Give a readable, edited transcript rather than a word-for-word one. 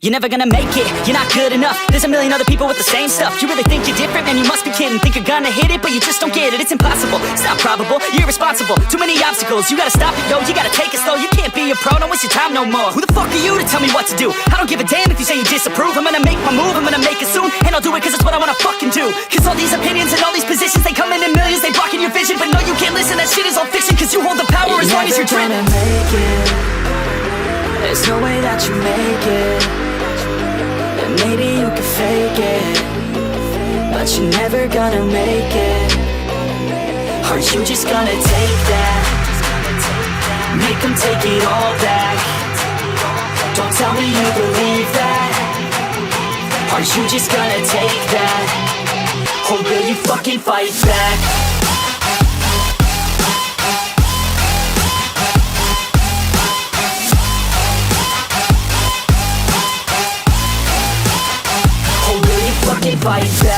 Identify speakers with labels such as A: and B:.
A: you're never gonna make it. You're not good enough, there's a million other people with the same stuff. You really think you're different? Man, you must be kidding. Think you're gonna hit it, but you just don't get it. It's impossible, it's not probable, you're irresponsible. Too many obstacles, you gotta stop it, yo. You gotta take it slow, you can't be a pro. Don't waste your time no more. Who the fuck are you to tell me what to do? I don't give a damn if you say you disapprove. I'm gonna make my move, I'm gonna make it soon. And I'll do it cause it's what I wanna fucking do. Cause all these opinions and all these positions, they come in millions, they blocking your vision. But no, you can't listen, that shit is all fiction. Cause you hold the power as long as you're driven.
B: Make it. There's no way that you make it. And maybe you can fake it, but you're never gonna make it. Are you just gonna take that? Make them take it all back. Don't tell me you believe that. Are you just gonna take that? Or will you fucking fight back? Or will you fucking fight back?